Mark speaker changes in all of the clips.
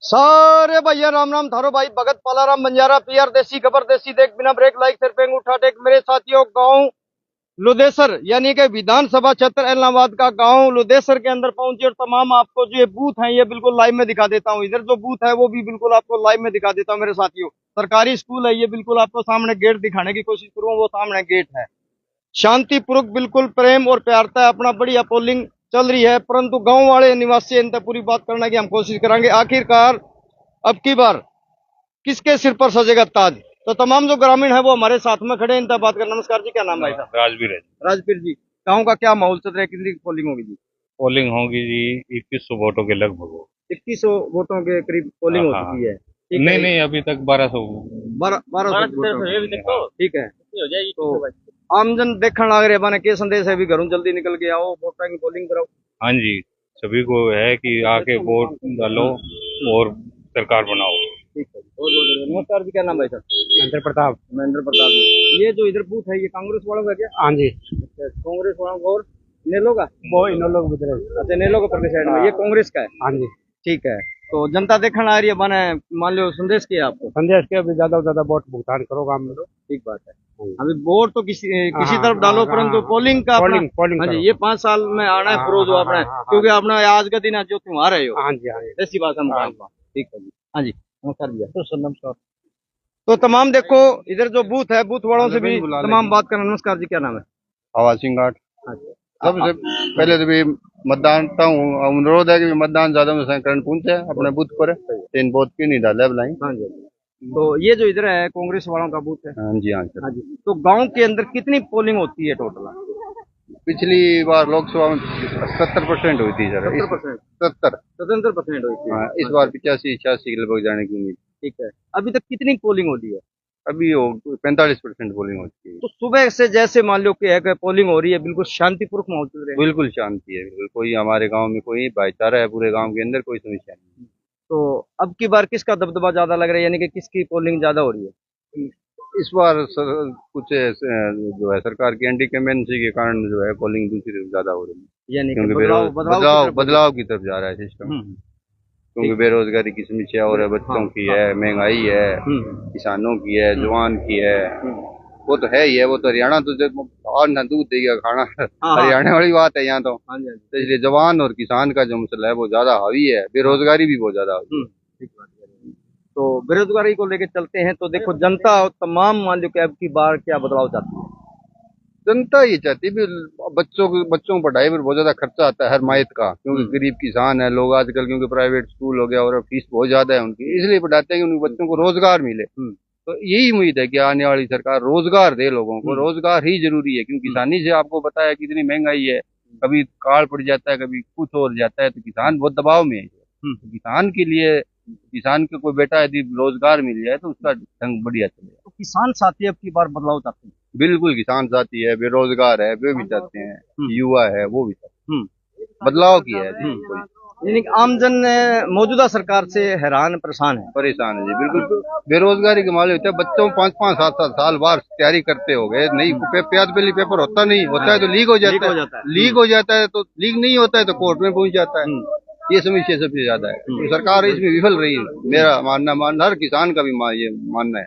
Speaker 1: सारे भैया राम राम थारो भाई भगत पालाराम बंजारा पीआर देसी खबर देसी देख बिना ब्रेक लाइक सिर पेंग उठा टेक मेरे साथियों गांव लुदेसर यानी कि विधानसभा क्षेत्र इलाहाबाद का गांव लुदेसर के अंदर पहुंचे और तमाम आपको जो ये बूथ है ये बिल्कुल लाइव में दिखा देता हूं। इधर जो बूथ है वो भी बिल्कुल आपको लाइव में दिखा देता हूं मेरे साथियों। सरकारी स्कूल है ये, बिल्कुल आपको सामने गेट दिखाने की कोशिश करूँ, वो सामने गेट है। शांतिपूर्वक बिल्कुल प्रेम और प्यारता अपना बढ़िया पोलिंग चल रही है, परंतु गांव वाले निवासी इन तक पूरी बात करने की हम कोशिश करेंगे। आखिरकार अब की बार किसके सिर पर सजेगा ताज। तो तमाम जो ग्रामीण है वो हमारे साथ में खड़े हैं, इनसे बात कर। नमस्कार जी, क्या नाम भाई साहब?
Speaker 2: राजवीर है।
Speaker 1: राजपीर जी, गाँव का क्या माहौल चल रहा है, कितनी पोलिंग होगी जी?
Speaker 2: पोलिंग होगी जी 2100 वोटों के लगभग हो।
Speaker 1: 2100 वोटों के करीब पोलिंग हो
Speaker 2: हाँ,
Speaker 1: चुकी है। ठीक
Speaker 2: नहीं
Speaker 1: है,
Speaker 2: नहीं अभी तक 1200।
Speaker 1: 1200 ठीक है। तो आमजन देखने लग रहे बने के संदेश है भी घरों जल्दी निकल के आओ, वोटर की पोलिंग कराओ।
Speaker 2: हाँ जी, सभी को है कि आके वोट डालो और सरकार बनाओ।
Speaker 1: ठीक है, बहुत बहुत धन्यवाद। नमस्कार जी, क्या नाम है सर?
Speaker 3: महेंद्र प्रताप।
Speaker 1: महेंद्र प्रताप जी, ये जो इधर बूथ है ये कांग्रेस वालों का क्या?
Speaker 3: हाँ जी,
Speaker 1: अच्छा, कांग्रेस वालों का। और नेलो का?
Speaker 3: वो इन लोग उधर।
Speaker 1: अच्छा, नेलो का प्रदेश साइड में, ये कांग्रेस का है।
Speaker 3: हाँ जी,
Speaker 1: ठीक है, तो जनता देखने आ रही है बने, मान लो संदेश किया आपको।
Speaker 3: संदेश के अभी ज्यादा से ज्यादा वोट भुगतान करो काम में।
Speaker 1: ठीक बात है। अभी वोट तो किसी तरफ डालो, परंतु पोलिंग का
Speaker 3: पोलिंग
Speaker 1: हाँ जी, ये 5 साल में आना है प्रोज आपने, क्योंकि आपने आज का दिन जो त्योहार है
Speaker 3: हाँ जी, हाँ जी,
Speaker 1: ऐसी बात है। ठीक है जी, हाँ जी, नमस्कार भैया। नमस्कार। तो तमाम देखो इधर जो बूथ है, बूथ वालों से भी तमाम बात करना। नमस्कार जी, क्या नाम है?
Speaker 4: हवा सिंह घाट।
Speaker 1: अच्छा,
Speaker 4: सबसे पहले तो भी मतदान अनुरोध है कि मतदान ज्यादा में संकरण पहुंचे अपने बूथ पर। तीन बूथ की नहीं डाले बुलाई।
Speaker 1: हाँ जी। तो ये जो इधर है कांग्रेस वालों का बूथ है।
Speaker 4: हाँ जी, हाँ सर।
Speaker 1: हाँ जी, तो गांव के अंदर कितनी पोलिंग होती है टोटल?
Speaker 4: पिछली बार लोकसभा में 70% हुई थी सर। 70
Speaker 1: 70% हुई थी।
Speaker 4: हाँ, इस बार 85-86 के लगभग जाने की उम्मीद।
Speaker 1: ठीक है, अभी तक कितनी पोलिंग होती है?
Speaker 4: अभी वो 45% पोलिंग हो चुकी है।
Speaker 1: तो सुबह से जैसे मान लो कि है पोलिंग हो रही है, बिल्कुल शांतिपूर्वक माहौल चल रहा है।
Speaker 4: बिल्कुल शांति है, बिल्कुल कोई हमारे गांव में कोई भाईचारा है, पूरे गांव के अंदर कोई समस्या नहीं।
Speaker 1: तो अब की बार किसका दबदबा ज्यादा लग रहा है, यानी कि किसकी पोलिंग ज्यादा हो रही है?
Speaker 4: इस बार सर कुछ जो है सरकार की एंटी कैंपेन्सी के कारण जो है पोलिंग दूसरी ज्यादा हो रही है,
Speaker 1: यानी कि
Speaker 4: क्योंकि बदलाव की तरफ जा रहा है सिस्टम। क्योंकि बेरोजगारी की समस्या और है, बच्चों की है, महंगाई है, किसानों की है, जवान की है। वो तो है ही है, वो तो हरियाणा तो और ना दूध देगा खाना हरियाणा वाली बात है यहाँ तो। तो इसलिए जवान और किसान का जो मसला है वो ज्यादा हावी है, बेरोजगारी भी बहुत ज्यादा हावी है।
Speaker 1: तो बेरोजगारी को लेकर चलते हैं तो देखो जनता तमाम मान लो कि अब की बार क्या बदलाव चाहती है?
Speaker 4: जनता ये चाहती है बच्चों को पढ़ाई पर बहुत ज्यादा खर्चा आता है हर माहित का, क्योंकि गरीब किसान है लोग आजकल, क्योंकि प्राइवेट स्कूल हो गया और फीस बहुत ज्यादा है उनकी, इसलिए पढ़ाते हैं कि उन बच्चों को रोजगार मिले। तो यही उम्मीद है कि आने वाली सरकार रोजगार दे लोगों को। रोजगार ही जरूरी है, क्योंकि किसानी से आपको पता है कितनी महंगाई है, कभी काल पड़ जाता है, कभी कुछ हो जाता है, तो किसान बहुत दबाव में है। तो किसान के लिए, किसान के कोई बेटा यदि रोजगार मिल जाए तो उसका ढंग बढ़िया चलेगा।
Speaker 1: तो किसान साथी अब की बार बदलाव चाहते हैं?
Speaker 4: बिल्कुल, किसान साथी है, बेरोजगार है, वे भी चाहते हैं, युवा है वो भी चाहते हैं, बदलाव किया है जी।
Speaker 1: यानी कि आमजन मौजूदा सरकार से हैरान परेशान
Speaker 4: परेशान है जी, बिल्कुल। बेरोजगारी के मामले होते हैं, बच्चों 5-5 7 साल बार तैयारी करते हो गए, नहीं पहले पेपर होता नहीं, होता है तो लीक हो जाता है, लीक हो जाता है तो लीक नहीं होता है तो कोर्ट में पहुंच जाता है। ये समस्या सबसे ज्यादा है, तो सरकार इसमें विफल रही है, मेरा मानना, हर किसान का भी ये मानना है।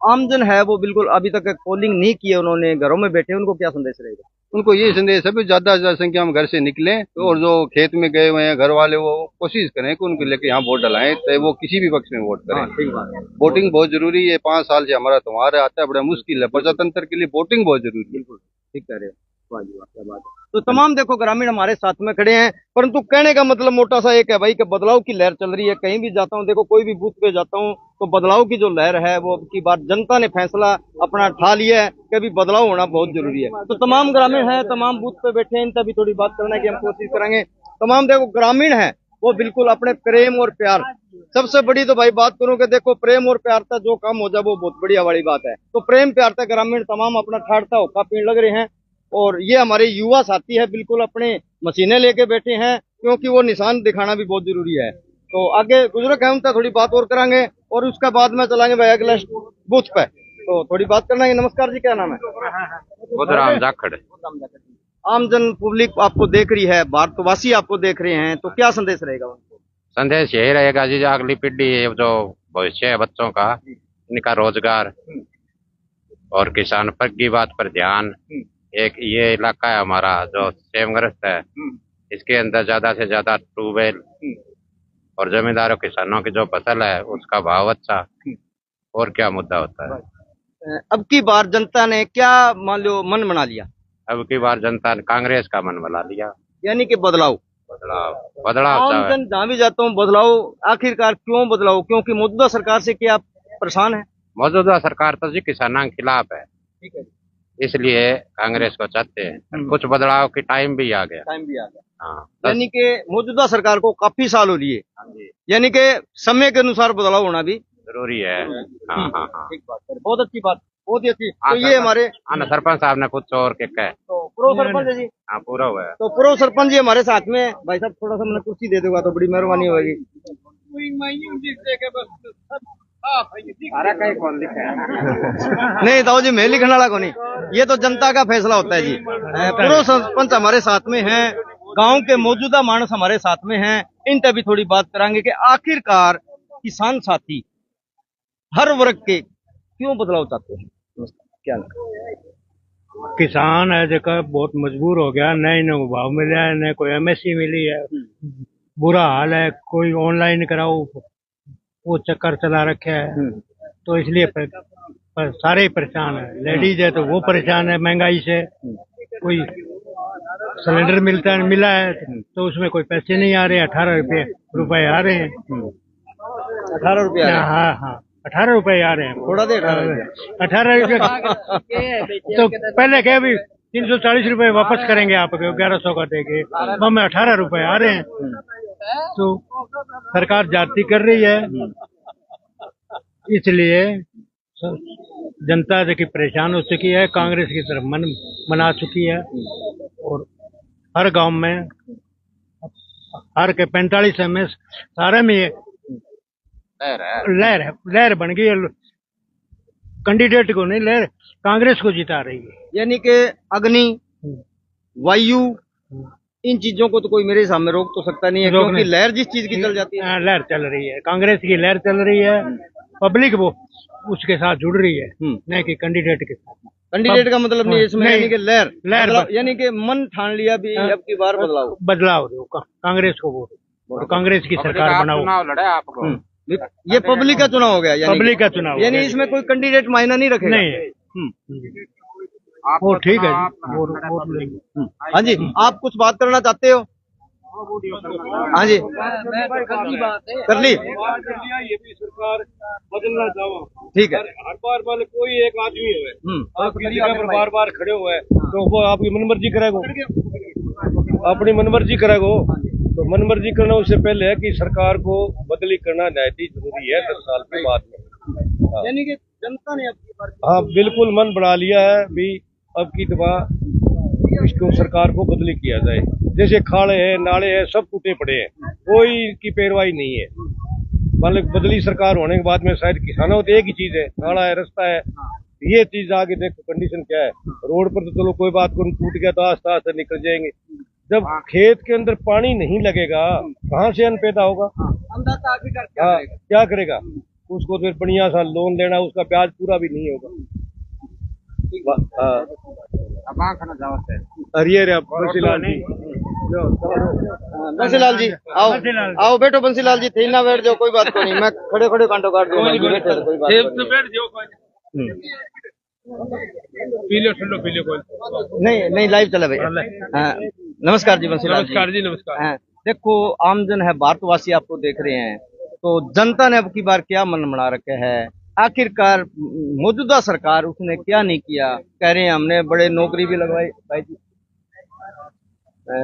Speaker 1: आमजन है वो बिल्कुल अभी तक पोलिंग नहीं की है, उन्होंने घरों में बैठे, उनको क्या संदेश रहेगा?
Speaker 4: उनको ये संदेश है ज्यादा से ज्यादा संख्या में घर से निकले, तो और जो खेत में गए हुए हैं घर वाले वो कोशिश करें कि उनको लेके यहाँ वोट डलाएं, तो वो किसी भी पक्ष में वोट करें।
Speaker 1: ठीक बात है,
Speaker 4: वोटिंग बहुत जरूरी है। 5 साल से हमारा त्योहार आता है, बड़ा मुश्किल है, प्रजातंत्र के लिए वोटिंग बहुत जरूरी है।
Speaker 1: बिल्कुल ठीक कह रहे हो, क्या बात है। तो तमाम देखो ग्रामीण हमारे साथ में खड़े हैं, परंतु कहने का मतलब मोटा सा एक है भाई कि बदलाव की लहर चल रही है। कहीं भी जाता हूँ, देखो कोई भी बूथ पे जाता हूँ तो बदलाव की जो लहर है वो की बार जनता ने फैसला अपना ठा लिया है कि अभी बदलाव होना बहुत जरूरी है। तो तमाम ग्रामीण है, तमाम बूथ पे बैठे हैं, इनसे भी थोड़ी बात करने की हम कोशिश करेंगे। तमाम देखो ग्रामीण है वो बिल्कुल अपने प्रेम और प्यार, सबसे बड़ी तो भाई बात करूं कि देखो प्रेम और प्यार था जो काम हो जाए वो बहुत बढ़िया वाली बात है। तो प्रेम प्यार था ग्रामीण तमाम अपना ठाड़ता होका पीने लग रहे हैं, और ये हमारे युवा साथी है बिल्कुल अपने मशीनें लेके बैठे हैं, क्योंकि वो निशान दिखाना भी बहुत जरूरी है। तो आगे बुजुर्ग है उनसे थोड़ी बात और करांगे और उसके बाद में चलाएंगे भाई अगले बूथ पे, तो थोड़ी बात करना है। नमस्कार जी, क्या नाम है?
Speaker 2: बुधराम जाखड़।
Speaker 1: आमजन पब्लिक आपको देख रही है, भारतवासी आपको देख रहे हैं, तो क्या संदेश रहेगा उनको?
Speaker 5: संदेश यही रहेगा जी, जो अगली पीढ़ी है, जो भविष्य है बच्चों का, इनका रोजगार और किसान पर की बात पर ध्यान। एक ये इलाका है हमारा जो सेमग्रस्त है, इसके अंदर ज्यादा से ज्यादा ट्यूबवेल और जमींदारों किसानों की जो फसल है उसका भाव अच्छा, और क्या मुद्दा होता है।
Speaker 1: अब की बार जनता ने क्या मान लो मन बना लिया,
Speaker 5: अब की बार जनता ने कांग्रेस का मन बना लिया।
Speaker 1: यानी कि बदलाव
Speaker 5: बदलाव
Speaker 1: आम
Speaker 5: चाहे।
Speaker 1: जन जहाँ भी जाता हूँ बदलाव। आखिरकार क्यों बदलाव? क्योंकि मौजूदा सरकार से क्या परेशान है?
Speaker 5: मौजूदा सरकार तो जी किसानों के खिलाफ है,
Speaker 1: ठीक है,
Speaker 5: इसलिए कांग्रेस को चाहते हैं। कुछ बदलाव की टाइम भी आ गया।
Speaker 1: टाइम भी आ गया।
Speaker 5: हाँ,
Speaker 1: यानी कि मौजूदा सरकार को काफी साल हो लिए, यानी कि समय के अनुसार बदलाव होना भी
Speaker 5: जरूरी है। हाँ हाँ हाँ।
Speaker 1: ठीक बात है, बहुत अच्छी बात, बहुत ही अच्छी। तो ये हमारे
Speaker 5: हाँ, सरपंच साहब ने कुछ और के कहे।
Speaker 1: तो पूर्व सरपंच है जी,
Speaker 5: हाँ, पूरा हुआ है।
Speaker 1: तो पूर्व सरपंच जी हमारे साथ में है। भाई साहब थोड़ा सा मैंने कुर्सी दे देगा तो बड़ी मेहरबानी होगी। नहीं तो जी मैं लिखने वाला को नहीं, ये तो जनता का फैसला होता है जी। पूर्व सरपंच हमारे साथ में हैं, गांव के मौजूदा मानस हमारे साथ में हैं, इनसे भी थोड़ी बात करांगे कि आखिरकार किसान साथी हर वर्ग के क्यों बदलाव चाहते हैं। क्या
Speaker 3: किसान है जो बहुत मजबूर हो गया, न इन्हें भाव मिला है, न कोई एमएससी मिली है। बुरा हाल है, कोई ऑनलाइन कराओ वो चक्कर चला रखे है, तो इसलिए सारे ही परेशान है। लेडीज है तो वो परेशान है महंगाई से। कोई सिलेंडर मिला है तो उसमें कोई पैसे नहीं आ रहे, 18 रुपए आ रहे हैं।
Speaker 1: 18 रुपया?
Speaker 3: हाँ हाँ, 18 रुपए आ रहे हैं।
Speaker 1: थोड़ा दे
Speaker 3: 18 रुपये तो पहले क्या भी 340 रुपए वापस करेंगे आपके, 1100 का देंगे, हमें 18 रुपए आ रहे हैं। तो सरकार जाती कर रही है, इसलिए जनता देखिए परेशान हो चुकी है, कांग्रेस की तरफ मन मना चुकी है। और हर गांव में, हर के 45 में सारे में ये लहर बन गई है। कैंडिडेट को नहीं, लहर कांग्रेस को जिता रही है।
Speaker 1: यानी कि अग्नि, वायु, इन चीजों को तो कोई मेरे सामने रोक तो सकता नहीं है, क्योंकि लहर जिस चीज की चल जाती है।
Speaker 3: लहर चल रही है, कांग्रेस की लहर चल रही है। पब्लिक वो उसके साथ जुड़ रही है, नहीं कि कैंडिडेट के साथ।
Speaker 1: कैंडिडेट का मतलब नहीं इसमें, यानी कि लहर
Speaker 3: लहर
Speaker 1: यानी कि मन ठान लिया भी अब की बार
Speaker 3: बदलाव दो, कांग्रेस को वोट, और कांग्रेस की सरकार बनाओ।
Speaker 5: चुनाव लड़े आपको।
Speaker 1: ये पब्लिक का चुनाव हो गया,
Speaker 3: पब्लिक का चुनाव,
Speaker 1: यानी इसमें कोई कैंडिडेट मायना नहीं रखेगा।
Speaker 3: नहीं, वो ठीक है जी।
Speaker 1: हाँ जी, आप कुछ बात करना चाहते हो? हाँ जी, कर ली।
Speaker 6: ये भी सरकार बदलना चाहो,
Speaker 1: ठीक है।
Speaker 6: हर बार वाले कोई एक आदमी हुए आपकी जगह पर बार बार खड़े हुए तो वो आपकी मनमर्जी करेगो, अपनी मनमर्जी करेगो। तो मनमर्जी करना उससे पहले है कि सरकार को बदली करना नहायत ही जरूरी है 10 साल के बाद में।
Speaker 1: यानी कि जनता ने अब की बार,
Speaker 6: हाँ बिल्कुल मन बना लिया है भी अब की दफा इसको सरकार को बदली किया जाए। जैसे खाड़े हैं, नाले हैं, सब टूटे पड़े हैं, कोई की पैरवाई नहीं है। मतलब बदली सरकार होने के बाद में शायद किसानों को एक ही चीज है, नाला है, रास्ता है। ये चीज आगे देखो कंडीशन क्या है। रोड पर तो चलो कोई बात को टूट गया तो आस्ते आस्ते निकल जाएंगे। जब खेत के अंदर पानी नहीं लगेगा कहाँ से अन्न पैदा होगा? हाँ, क्या करेगा? उसको फिर बढ़िया सा लोन लेना, उसका ब्याज पूरा भी नहीं होगा। बंसीलाल जी,
Speaker 1: बंसीलाल जी आओ, आओ बैठो। बंसीलाल जी थे ना, बैठ जाओ, कोई बात को नहीं, मैं खड़े खड़े कांटो काट दूंगा, बैठे तो कोई बात नहीं। नहीं नहीं, लाइव चला भैया। हाँ, नमस्कार जी बंसीलाल जी।
Speaker 6: नमस्कार जी, नमस्कार।
Speaker 1: हाँ, देखो आमजन है, भारतवासी आपको देख रहे हैं, तो जनता ने अब की बार क्या मन बना रखे है? आखिरकार मौजूदा सरकार उसने क्या नहीं किया? कह रहे हैं हमने बड़े नौकरी भी लगवाई भाई जी,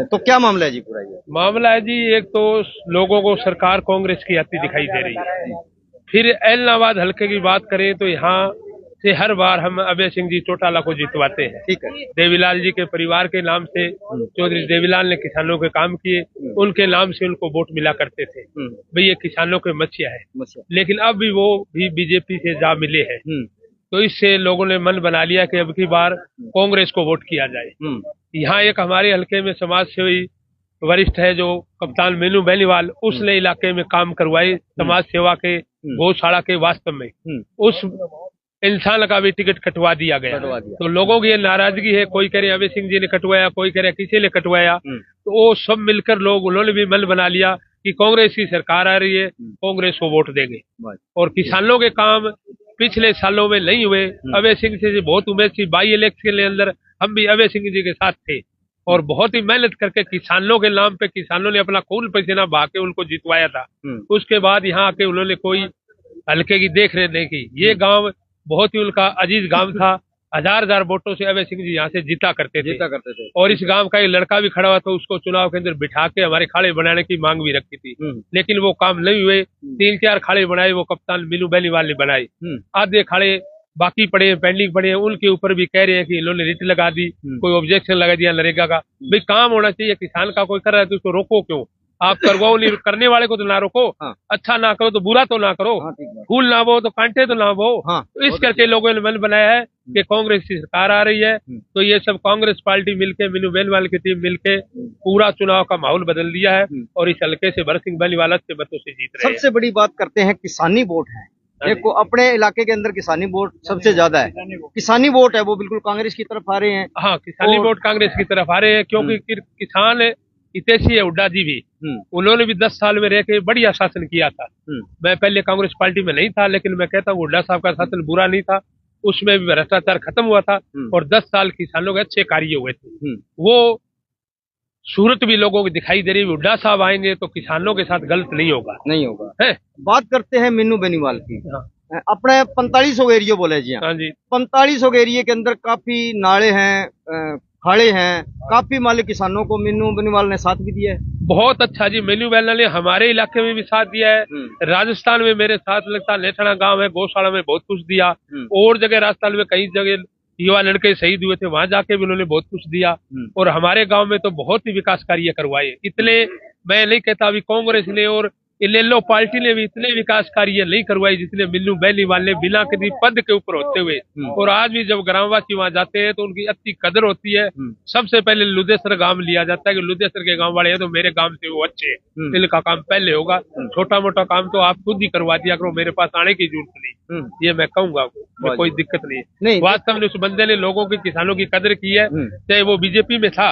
Speaker 1: तो क्या मामला है जी पूरा? ये
Speaker 6: मामला है जी, एक तो लोगों को सरकार कांग्रेस की आती दिखाई दे रही है। फिर एलनाबाद हल्के की बात करें तो यहाँ से हर बार हम अभय सिंह जी चौटाला को जितवाते हैं।
Speaker 1: ठीक है।
Speaker 6: देवीलाल जी के परिवार के नाम से चौधरी देवीलाल ने किसानों के काम किए, उनके नाम से उनको वोट मिला करते थे। भाई ये किसानों के मच्छिया है, लेकिन अब भी वो भी बीजेपी से जा मिले हैं। तो इससे लोगों ने मन बना लिया कि अब की बार कांग्रेस को वोट किया जाए। यहाँ एक हमारे हल्के में समाज सेवी
Speaker 7: वरिष्ठ है जो कप्तान मीनू बेनीवाल, उसने इलाके में काम करवाए समाज सेवा के, गौशाला के वास्तव में उस इंसान का भी टिकट कटवा दिया गया। तो लोगों की ये नाराजगी है, कोई कह रहे अभय सिंह जी ने कटवाया, कोई कह रहे किसी ने कटवाया। तो वो सब मिलकर लोग, उन्होंने भी मन बना लिया कि कांग्रेस की सरकार आ रही है, कांग्रेस को वोट देंगे। और किसानों के काम पिछले सालों में नहीं हुए। अभय सिंह से बहुत उम्मीद थी, बाई इलेक्शन के अंदर हम भी अभय सिंह जी के साथ थे और बहुत ही मेहनत करके किसानों के नाम पे किसानों ने अपना खून पसीना बहा के उनको जितवाया था। उसके बाद यहाँ आके उन्होंने कोई हल्के की देख रेख नहीं की। ये गांव बहुत ही उनका अजीज गांव था, हजार वोटों से अभय सिंह जी यहाँ से जीता करते थे। और इस गांव का एक लड़का भी खड़ा हुआ था, उसको चुनाव के अंदर बिठा के हमारे खाड़े बनाने की मांग भी रखी थी, लेकिन वो काम नहीं हुए। 3-4 खाड़े बनाए, वो कप्तान मीनू बेनीवाल ने बनाए। आधे खाड़े बाकी पड़े हैं, पेंडिंग पड़े हैं, उनके ऊपर भी कह रहे हैं कि इन्होंने रिट लगा दी, कोई ऑब्जेक्शन लगा दिया नरेगा का। भाई काम होना चाहिए, किसान का कोई कर रहा है तो उसको रोको क्यों? आप करवाओ नहीं, करने वाले को तो ना रोको। अच्छा ना करो तो बुरा तो ना करो, फूल ना बो तो कांटे तो ना बो। तो इस करके लोगों ने मन बनाया है कि कांग्रेस की सरकार आ रही है, तो ये सब कांग्रेस पार्टी मिलके, मीनू बेनीवाल की टीम मिलके पूरा चुनाव का माहौल बदल दिया है और इस हल्के से भरत सिंह बेनीवाल अच्छे मतों से जीत रहे हैं।
Speaker 1: सबसे बड़ी बात करते हैं किसानी वोट है। देखो अपने इलाके के अंदर किसानी वोट सबसे ज्यादा है, किसानी वोट है वो बिल्कुल कांग्रेस की तरफ आ रहे हैं।
Speaker 7: हाँ, किसानी वोट कांग्रेस की तरफ आ रहे हैं क्योंकि किसान हितैषी है। हुड्डा जी भी, उन्होंने भी 10 साल में रह के बढ़िया शासन किया था। मैं पहले कांग्रेस पार्टी में नहीं था, लेकिन मैं कहता हूँ हुड्डा साहब का शासन बुरा नहीं था, उसमें भी भ्रष्टाचार खत्म हुआ था और 10 साल किसानों के अच्छे कार्य हुए थे। वो सूरत भी लोगों को दिखाई दे रही है। हुड्डा साहब आएंगे तो किसानों के साथ गलत नहीं होगा
Speaker 1: है। बात करते हैं मीनू बेनीवाल की। अपने 4500 एरिया बोले जी।
Speaker 7: हाँ जी,
Speaker 1: 4500 एरिया के अंदर काफी नाले हैं, खाड़े हैं, काफी मालिक किसानों को मीनू बेनीवाल ने साथ भी दिया है।
Speaker 7: बहुत अच्छा जी, मीनू बेनीवाल ने हमारे इलाके में भी साथ दिया है। राजस्थान में मेरे साथ लगता है नेठना गांव है, गौशाला में बहुत कुछ दिया। और जगह राजस्थान में कई जगह युवा लड़के शहीद हुए थे, वहां जाके भी उन्होंने बहुत कुछ दिया। और हमारे गांव में तो बहुत ही विकास कार्य करवाए। इतने मैं नहीं कहता अभी कांग्रेस ने और इनेलो पार्टी ने भी इतने विकास कार्य नहीं करवाए जितने मीनू बेनीवाल ने बिना किसी पद के ऊपर होते हुए। और आज भी जब ग्रामवासी वहां जाते हैं तो उनकी अच्छी कदर होती है। सबसे पहले लुदेसर गांव लिया जाता है कि लुदेसर के गांव वाले हैं तो मेरे गांव से वो अच्छे हैं, इनका काम पहले होगा। छोटा मोटा काम तो आप खुद ही करवा दिया करो, मेरे पास आने की जरूरत नहीं। ये मैं कहूंगा, कोई दिक्कत नहीं। वास्तव में उस बंदे ने लोगों की, किसानों की कदर की है, चाहे वो बीजेपी में था,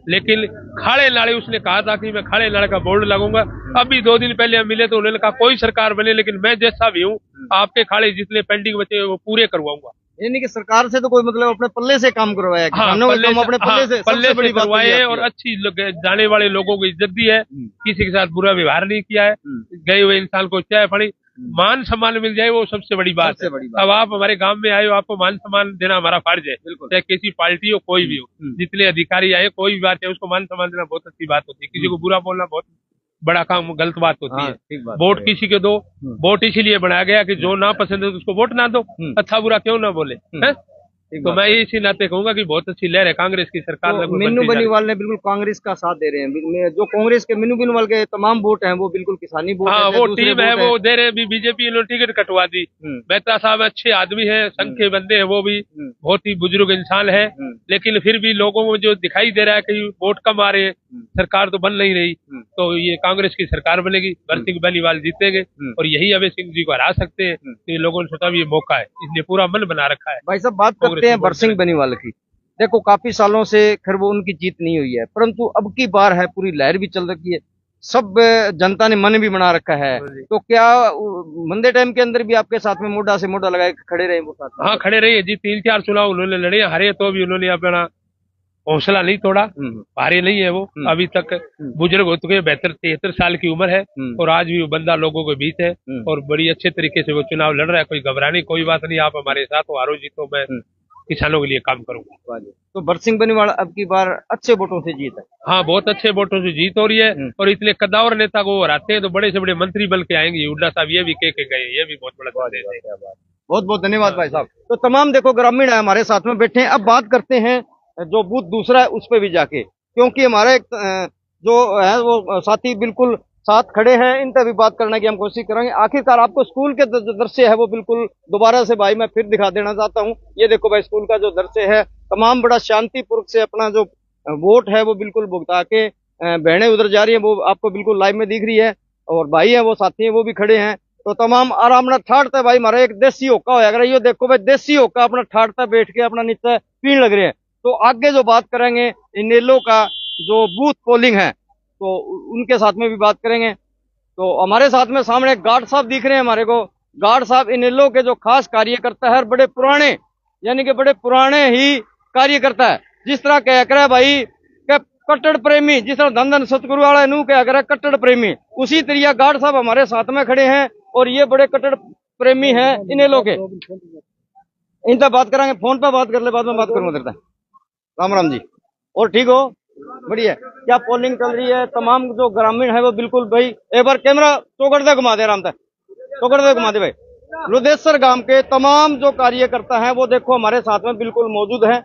Speaker 7: लेकिन खाड़े नाले उसने कहा था कि मैं खाड़े नाले का बोर्ड लगाऊंगा। अभी 2 दिन पहले हम मिले तो उन्होंने कहा कोई सरकार बने लेकिन मैं जैसा भी हूँ आपके खाड़े जितने पेंडिंग बचे वो पूरे करवाऊंगा।
Speaker 1: यानी कि सरकार से तो कोई मतलब अपने पल्ले से काम करवाया, किसानों के काम अपने पल्ले से
Speaker 7: करवाए और अच्छी जाने वाले लोगों को इज्जत दी है, किसी के साथ बुरा व्यवहार नहीं किया है। गए हुए इंसान को चाहे पड़ी मान सम्मान मिल जाए वो सबसे बड़ी बात है। अब आप हमारे गांव में आए हो, आपको मान सम्मान देना हमारा फर्ज है, चाहे किसी पार्टी हो कोई भी हो। जितने अधिकारी आए कोई भी बात है उसको मान सम्मान देना बहुत अच्छी बात होती है। किसी को बुरा बोलना बहुत बड़ा काम, गलत बात होती है। वोट किसी के दो, वोट इसीलिए बनाया गया कि जो ना पसंद है उसको वोट ना दो, अच्छा बुरा क्यों ना बोले। तो मैं इसी नाते कहूंगा कि बहुत अच्छी लहर है कांग्रेस की सरकार।
Speaker 1: तो मीनू बेनीवाल ने बिल्कुल कांग्रेस का साथ दे रहे हैं। जो कांग्रेस के मीनू बेनीवाल के तमाम वोट हैं वो बिल्कुल किसानी वोट
Speaker 7: है। वो टीम है वो दे रहे हैं। बीजेपी ने टिकट कटवा दी। मेहता साहब अच्छे आदमी है, संघ के बंदे हैं, वो भी बहुत ही बुजुर्ग इंसान है, लेकिन फिर भी लोगों को जो दिखाई दे रहा है कि वोट कम आ रहे हैं, सरकार तो बन नहीं रही, तो ये कांग्रेस की सरकार बनेगी, भरत सिंह बेनीवाल जीतेंगे और यही अभय सिंह जी को हरा सकते हैं। तो ये लोगों ने सोचा भी ये मौका है, इसलिए पूरा मन बना रखा है।
Speaker 1: भाई साहब बात करते हैं भरत सिंह बेनीवाल की। देखो काफी सालों से खैर वो उनकी जीत नहीं हुई है, परंतु अब की बार है, पूरी लहर भी चल रही है, सब जनता ने मन भी बना रखा है। तो क्या मंदे टाइम के अंदर भी आपके साथ में मोढ़ा से मोढ़ा लगाए खड़े रहे वो साथ?
Speaker 7: हाँ खड़े रहे जी, 3-4 चुनाव उन्होंने लड़े, हरे तो भी उन्होंने अपना हौसला नहीं तोड़ा। भारी नहीं है वो, अभी तक बुजुर्ग हो चुके, 72-73 साल की उम्र है और आज भी वो बंदा लोगों के बीच है और बड़ी अच्छे तरीके से वो चुनाव लड़ रहा है। कोई घबराने कोई बात नहीं, आप हमारे साथ हो, हारो जीतो, मैं किसानों के लिए काम करूंगा।
Speaker 1: तो भरत सिंह बेनीवाल अब की बार अच्छे वोटों से जीत है।
Speaker 7: हाँ बहुत अच्छे वोटों से जीत हो रही है और इतने कद्दावर नेता को हराते हैं तो बड़े से बड़े मंत्री बन के आएंगे। हुड्डा साहब ये भी कह के गए, ये भी बहुत बड़ा संदेश है।
Speaker 1: बहुत बहुत धन्यवाद भाई साहब। तो तमाम देखो ग्रामीण है हमारे साथ में बैठे हैं। अब बात करते हैं जो बूथ दूसरा है उस पे भी जाके, क्योंकि हमारे एक जो है वो साथी बिल्कुल साथ खड़े हैं, इन पे भी बात करने की हम कोशिश करेंगे। आखिरकार आपको स्कूल के जो दृश्य है वो बिल्कुल दोबारा से भाई मैं फिर दिखा देना चाहता हूँ। ये देखो भाई स्कूल का जो दृश्य है, तमाम बड़ा शांतिपूर्वक से अपना जो वोट है वो बिल्कुल भुगता के बहनें उधर जा रही हैं, वो आपको बिल्कुल लाइव में दिख रही है, और भाई हैं वो साथी हैं वो भी खड़े हैं। तो तमाम आराम ना ठाड़ता है भाई, हमारा एक देसी होका होया कर, ये देखो भाई देसी होका अपना ठाड़ता बैठ के अपना नीचे पीने लग रहे हैं। तो आगे जो बात करेंगे इनेलो का जो बूथ पोलिंग है, तो उनके साथ में भी बात करेंगे। तो हमारे साथ में सामने गार्ड साहब दिख रहे हैं हमारे को। गार्ड साहब इनेलो के जो खास कार्यकर्ता है, और बड़े पुराने, यानी कि बड़े पुराने ही कार्यकर्ता है। जिस तरह कह कर भाई के कट्टर प्रेमी, जिस तरह धन धन सतगुरु वाला नू कह कर कट्टर प्रेमी, उसी तरीका गार्ड साहब हमारे साथ में खड़े हैं, और ये बड़े कट्टर प्रेमी हैं इनेलो के। इनसे बात करेंगे, फोन पे बात कर ले, बाद में बात करूंगा तेरे से। राम राम जी, और ठीक हो? बढ़िया। क्या पोलिंग चल रही है? तमाम जो ग्रामीण है वो बिल्कुल भाई, एक बार कैमरा चौकड़ दे घुमा दे, आराम से चौकड़ दे घुमा दे भाई। लुदेसर गांव के तमाम जो कार्यकर्ता हैं वो देखो हमारे साथ में बिल्कुल मौजूद हैं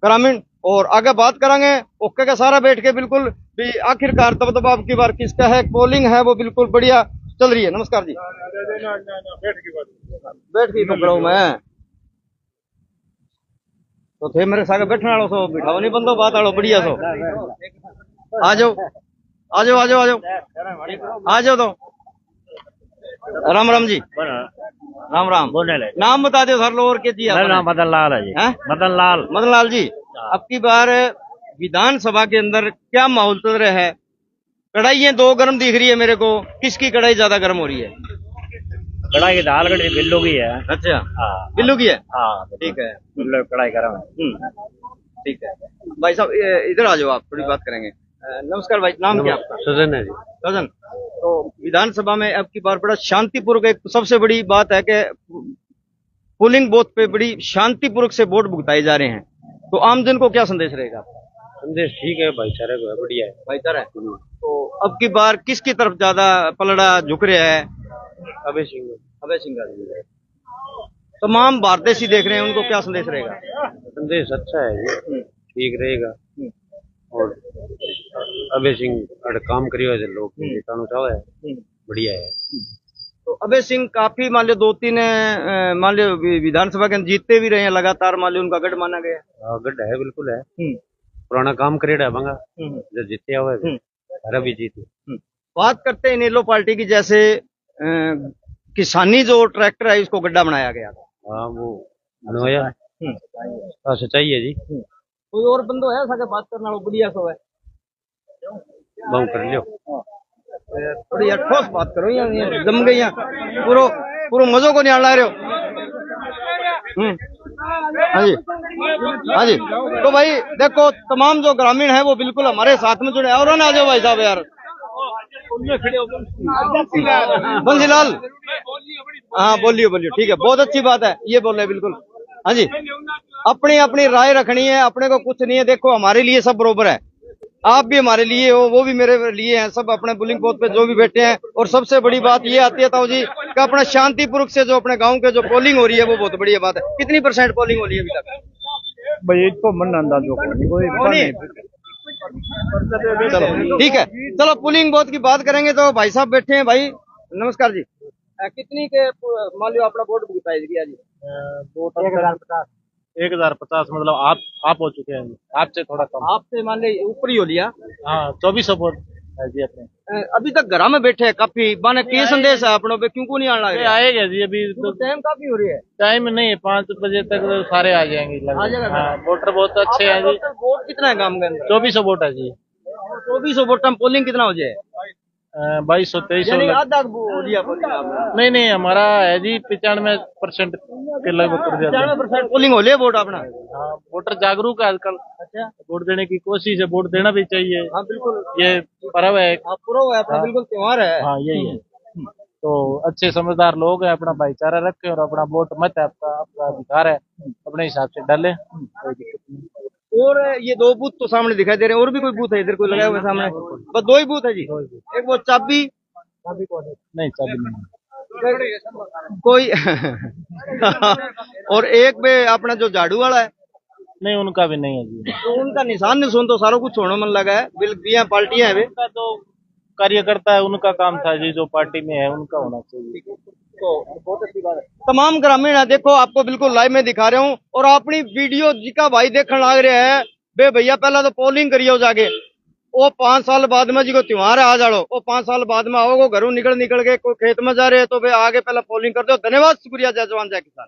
Speaker 1: ग्रामीण, और आगे बात करेंगे ओके के सारा बैठ के बिल्कुल भी। आखिरकार दबदबा अब की बार किसका है? पोलिंग है वो बिल्कुल बढ़िया चल रही है। नमस्कार जी। बैठ गई तो मैं तो थे मेरे साथ बैठने वालों सो बिठाओ नहीं बंदो बात आलो बढ़िया सो। आ जाओ आ जाओ आ जाओ आ जाओ आ जाओ। तो राम राम जी। राम राम। नाम बता दो सर लो, और के जी?
Speaker 8: मेरा नाम मदन लाल है जी। मदन लाल
Speaker 1: जी। अब की बार विधानसभा के अंदर क्या माहौल चल रहा है? कढ़ाइयाँ दो गर्म दिख रही है मेरे को, किसकी कढ़ाई ज्यादा गर्म हो रही है?
Speaker 8: कढ़ाई की दाल कढ़ी बिल्लू की है।
Speaker 1: अच्छा,
Speaker 8: हाँ
Speaker 1: बिल्लू की है।
Speaker 8: हाँ
Speaker 1: ठीक है,
Speaker 8: बिल्लू कढ़ाई गर्म है।
Speaker 1: ठीक है भाई साहब, इधर आ जाओ, आप थोड़ी बात करेंगे। नमस्कार भाई, नाम क्या आपका?
Speaker 8: सजन है जी।
Speaker 1: सजन। तो विधानसभा में अब की बार बड़ा शांतिपूर्वक, एक सबसे बड़ी बात है कि पोलिंग बूथ पे बड़ी शांतिपूर्वक से वोट भुगताए जा रहे हैं, तो आमजन को क्या संदेश रहेगा?
Speaker 8: संदेश ठीक है, भाईचारे को है, बढ़िया है
Speaker 1: भाईचारा है। तो अब की बार किसकी तरफ ज्यादा पलड़ा झुक रहा है?
Speaker 8: अभय सिंह।
Speaker 1: अभय सिंह का। तमाम भारतदेशी देख रहे हैं, उनको क्या संदेश रहेगा?
Speaker 8: संदेश अच्छा है जी, ठीक रहेगा। और अभय सिंह काम करियो है लोग चाहो है, बढ़िया है।
Speaker 1: तो अभय सिंह काफी मान लो 2-3 मान लो विधानसभा के अंदर जीतते भी रहे हैं लगातार, मान लो उनका गढ़ माना गया।
Speaker 8: गढ़ है, बिल्कुल है, पुराना काम करेगा है बंगा जो जीते हुए हर भी जीते।
Speaker 1: बात करते हैं इनेलो पार्टी की, जैसे किसानी जो ट्रैक्टर है उसको गड्ढा बनाया गया था।
Speaker 8: हाँ वो बनवाया, सच्चाई है जी।
Speaker 1: कोई और बंदो है ऐसा बात करना वाला बढ़िया सो है?
Speaker 8: बहु कर लियो
Speaker 1: थोड़ी यार ठोस बात करो, यार जम गई पूरो पूरो मजो को नहीं ला रहे हो। हाँ जी हाँ जी। तो भाई देखो तमाम जो ग्रामीण है वो बिल्कुल हमारे साथ में जुड़े, और आ जाओ भाई साहब यार। बंसीलाल, हाँ बोलिए बोलिए, ठीक है, बहुत अच्छी बात है, ये बोल रहे बिल्कुल। हाँ जी, अपनी अपनी राय रखनी है, अपने को कुछ नहीं है। देखो हमारे लिए सब बरोबर है, आप भी हमारे लिए हो, वो भी मेरे लिए हैं, सब अपने पोलिंग बूथ पे जो भी बैठे हैं। और सबसे बड़ी बात ये आती है ताऊ जी कि अपना शांतिपूर्वक से जो अपने गांव के जो पोलिंग हो रही है वो बहुत बढ़िया बात है। कितनी % पोलिंग हो रही है अभी तक?
Speaker 8: भाई तो मन अंदाज
Speaker 1: चलो ठीक है, चलो पोलिंग बूथ की बात करेंगे। तो भाई साहब बैठे हैं। भाई नमस्कार जी, कितनी के मान लो अपना वोट भुगताई दिया जी?
Speaker 8: 1050 मतलब आप हो चुके हैं, आपसे थोड़ा कम।
Speaker 1: आपसे मान ली ऊपर ही हो लिया।
Speaker 8: हाँ 2400 वोट है जी अपने।
Speaker 1: अभी तक घर में बैठे हैं काफी, माने के संदेश है अपनों पे, क्यों को नहीं आना?
Speaker 8: आएगा जी, अभी तो
Speaker 1: टाइम काफी हो रही है।
Speaker 8: टाइम नहीं है, 5 बजे तक तो सारे आ जाएंगे। हाँ, वोटर बहुत अच्छे हैं जी।
Speaker 1: वोट कितना है गांव के अंदर?
Speaker 8: 2400 वोट है जी।
Speaker 1: 2400 वोट में पोलिंग कितना हो जाए?
Speaker 8: 2200-2300
Speaker 1: आधा हो लिया पोलिंग आपने?
Speaker 8: नहीं हमारा है जी 95% के लगभग कर दिया।
Speaker 1: 95% पोलिंग हो लिया वोट अपना?
Speaker 8: हाँ, वोटर जागरूक है आजकल।
Speaker 1: अच्छा,
Speaker 8: वोट देने की कोशिश है, वोट देना भी चाहिए।
Speaker 1: हाँ बिल्कुल,
Speaker 8: ये पर्व है,
Speaker 1: पर्व है अपना, बिल्कुल त्योहार है।
Speaker 8: हाँ यही है। तो अच्छे समझदार लोग हैं, अपना भाईचारा रखें और अपना वोट मत है आपका अधिकार है, अपने हिसाब से डालें, कोई दिक्कत नहीं।
Speaker 1: और ये 2 बूथ तो सामने दिखाई दे रहे हैं, और भी कोई बूथ है इधर कोई लगाया हुआ सामने? बस 2 ही बूथ है जी। एक वो चाबी
Speaker 8: नहीं, चाबी नहीं
Speaker 1: कोई और एक पे अपना जो झाड़ू वाला है,
Speaker 8: नहीं, उनका भी नहीं है जी।
Speaker 1: तो उनका निशान नहीं सुन तो सारा कुछ छोड़ो मन लगा है, बिल्कुल पार्टियां है।
Speaker 8: उनका तो कार्यकर्ता है, उनका काम था जी, जो पार्टी में है उनका होना चाहिए।
Speaker 1: तो बहुत अच्छी बात है। तमाम ग्रामीण है, देखो आपको बिल्कुल लाइव में दिखा रहा हूँ, और अपनी वीडियो जिका भाई देखने लग रहे हैं बे भैया, पहला तो पोलिंग करियो जाके, वो 5 साल बाद में जी को त्योहार आ जाओ, वो 5 साल बाद में आओगे घरों निकल के कोई खेत में जा रहे हैं तो वे आगे पहले पोलिंग कर दो। धन्यवाद, शुक्रिया, जय जवान जय किसान।